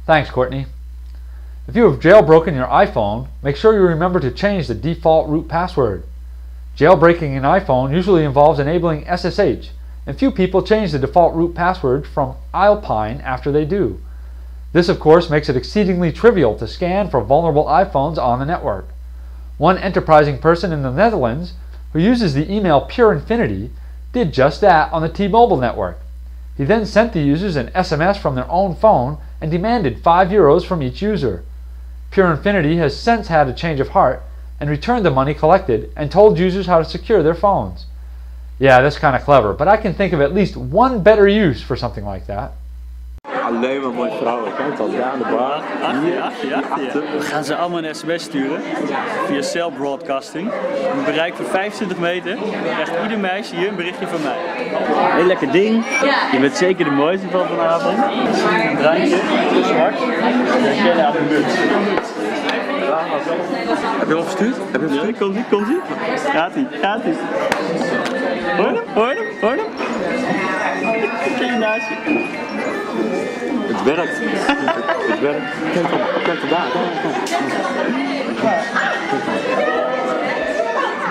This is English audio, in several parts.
Thanks, Courtney. If you have jailbroken your iPhone, make sure you remember to change the default root password. Jailbreaking an iPhone usually involves enabling SSH, and few people change the default root password from Alpine after they do. This, of course, makes it exceedingly trivial to scan for vulnerable iPhones on the network. One enterprising person in the Netherlands, who uses the email Pure Infinity, did just that on the T-Mobile network. He then sent the users an SMS from their own phone and demanded €5 from each user. Pure Infinity has since had a change of heart and returned the money collected and told users how to secure their phones. Yeah, that's kind of clever, but I can think of at least one better use for something like that. Alleen maar mooie vrouwen, kijk al, daar aan de bar. We gaan ze allemaal een sms sturen via cell broadcasting. Een bereik van 25 meter krijgt ieder meisje hier een berichtje van mij. Heel lekker ding. Je bent zeker de mooiste van vanavond. Een drankje, zwart. En kennen aan de muts. Heb je al verstuurd? Heb je hem verstuurd? Komt-ie. Gaat-ie. Hoor hem? Ken je naast je? Het werkt. Het werkt. Kijk daar.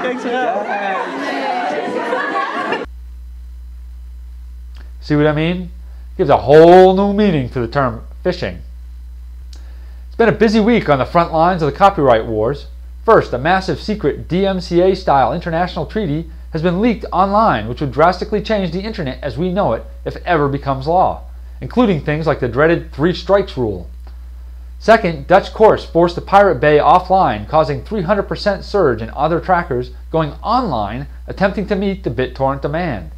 Kijk ze aan. See what I mean? Gives a whole new meaning to the term phishing. It's been a busy week on the front lines of the copyright wars. First, a massive secret DMCA-style international treaty has been leaked online, which would drastically change the internet as we know it if it ever becomes law, including things like the dreaded 3 strikes rule. Second, Dutch courts forced the Pirate Bay offline, causing 300% surge in other trackers going online attempting to meet the BitTorrent demand.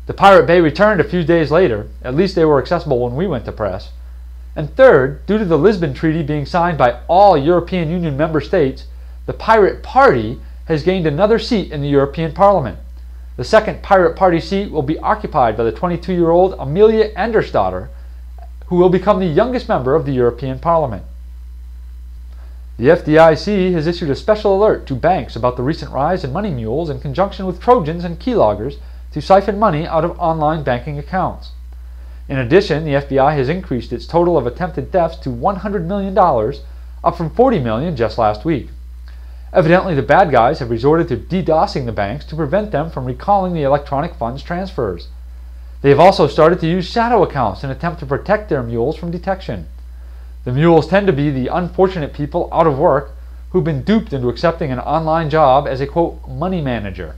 The Pirate Bay returned a few days later, at least they were accessible when we went to press. And third, due to the Lisbon Treaty being signed by all European Union member states, the Pirate Party has gained another seat in the European Parliament. The second Pirate Party seat will be occupied by the 22-year-old Amelia Andersdotter, who will become the youngest member of the European Parliament. The FDIC has issued a special alert to banks about the recent rise in money mules in conjunction with Trojans and keyloggers to siphon money out of online banking accounts. In addition, the FBI has increased its total of attempted thefts to $100 million, up from $40 million just last week. Evidently, the bad guys have resorted to DDoSing the banks to prevent them from recalling the electronic funds transfers. They have also started to use shadow accounts in an attempt to protect their mules from detection. The mules tend to be the unfortunate people out of work who've been duped into accepting an online job as a, quote, money manager.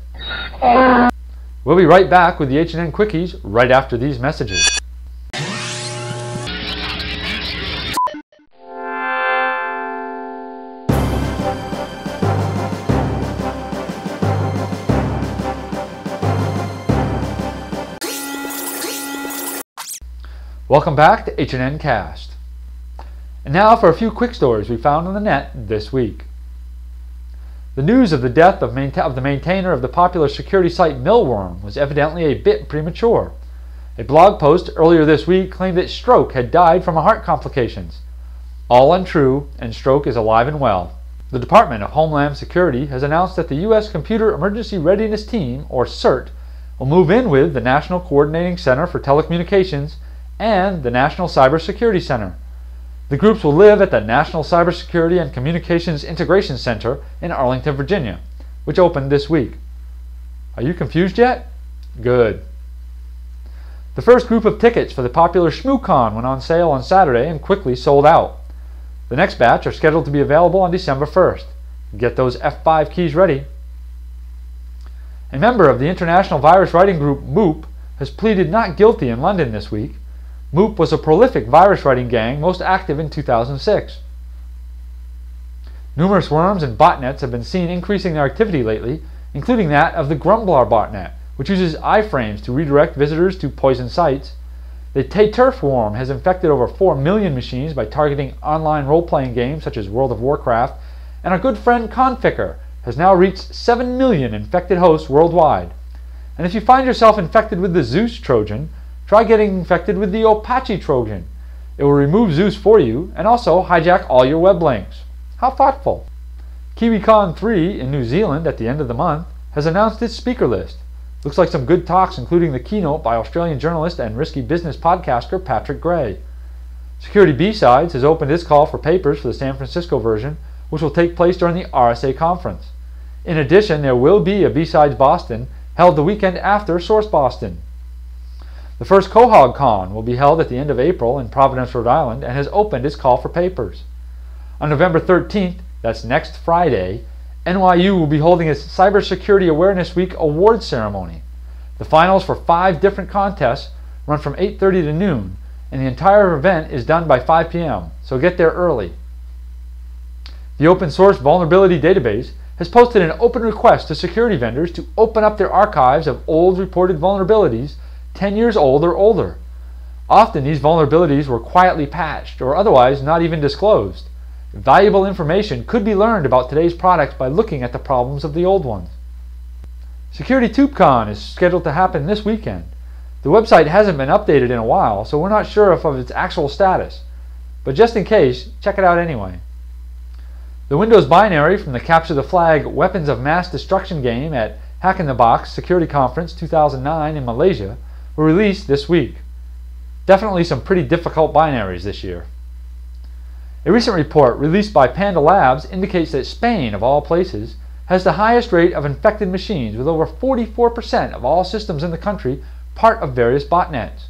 We'll be right back with the HNN Quickies right after these messages. Welcome back to HNNCast. And now for a few quick stories we found on the net this week. The news of the death of the maintainer of the popular security site Millworm was evidently a bit premature. A blog post earlier this week claimed that Stroke had died from heart complications. All untrue, and Stroke is alive and well. The Department of Homeland Security has announced that the U.S. Computer Emergency Readiness Team, or CERT, will move in with the National Coordinating Center for Telecommunications and the National Cybersecurity Center. The groups will live at the National Cybersecurity and Communications Integration Center in Arlington, Virginia, which opened this week. Are you confused yet? Good. The first group of tickets for the popular SchmooCon went on sale on Saturday and quickly sold out. The next batch are scheduled to be available on December 1st. Get those F5 keys ready. A member of the international virus writing group MOOP has pleaded not guilty in London this week. MOOP was a prolific virus writing gang most active in 2006. Numerous worms and botnets have been seen increasing their activity lately, including that of the Grumblar botnet, which uses iframes to redirect visitors to poison sites. The Turf worm has infected over 4 million machines by targeting online role-playing games such as World of Warcraft, and our good friend Conficker has now reached 7 million infected hosts worldwide. And if you find yourself infected with the Zeus Trojan, try getting infected with the Apache Trojan. It will remove Zeus for you and also hijack all your web links. How thoughtful. KiwiCon 3 in New Zealand at the end of the month has announced its speaker list. Looks like some good talks, including the keynote by Australian journalist and risky business podcaster Patrick Gray. Security B-Sides has opened its call for papers for the San Francisco version, which will take place during the RSA conference. In addition, there will be a B-Sides Boston held the weekend after Source Boston. The first QuahogCon will be held at the end of April in Providence, Rhode Island, and has opened its call for papers. On November 13th, that's next Friday, NYU will be holding its Cybersecurity Awareness Week awards ceremony. The finals for 5 different contests run from 8:30 to noon, and the entire event is done by 5 p.m., so get there early. The open source vulnerability database has posted an open request to security vendors to open up their archives of old reported vulnerabilities 10 years old or older. Often these vulnerabilities were quietly patched or otherwise not even disclosed. Valuable information could be learned about today's products by looking at the problems of the old ones. SecurityTubeCon is scheduled to happen this weekend. The website hasn't been updated in a while, so we're not sure of its actual status. But just in case, check it out anyway. The Windows binary from the Capture the Flag Weapons of Mass Destruction game at Hack in the Box Security Conference 2009 in Malaysia were released this week. Definitely some pretty difficult binaries this year. A recent report released by Panda Labs indicates that Spain, of all places, has the highest rate of infected machines, with over 44% of all systems in the country part of various botnets.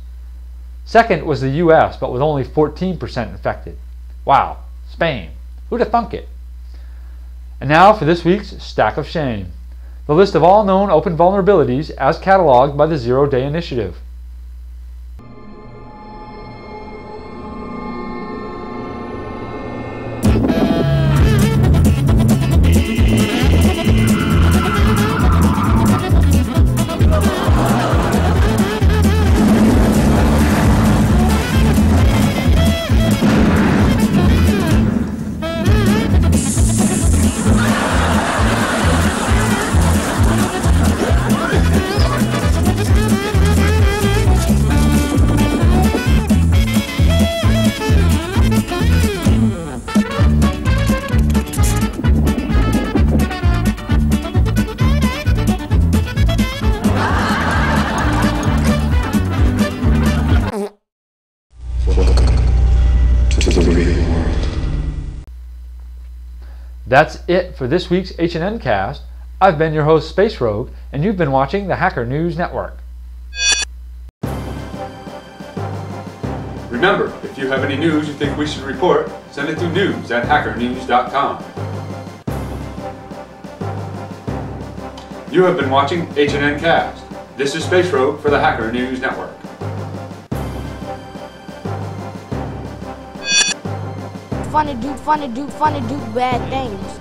Second was the US, but with only 14% infected. Wow, Spain. Who'd have thunk it? And now for this week's Stack of Shame. The list of all known open vulnerabilities as cataloged by the Zero Day Initiative. That's it for this week's HNNCast. I've been your host, Space Rogue, and you've been watching the Hacker News Network. Remember, if you have any news you think we should report, send it to news@hackernews.com. You have been watching HNNCast. This is Space Rogue for the Hacker News Network. Fun to do bad things.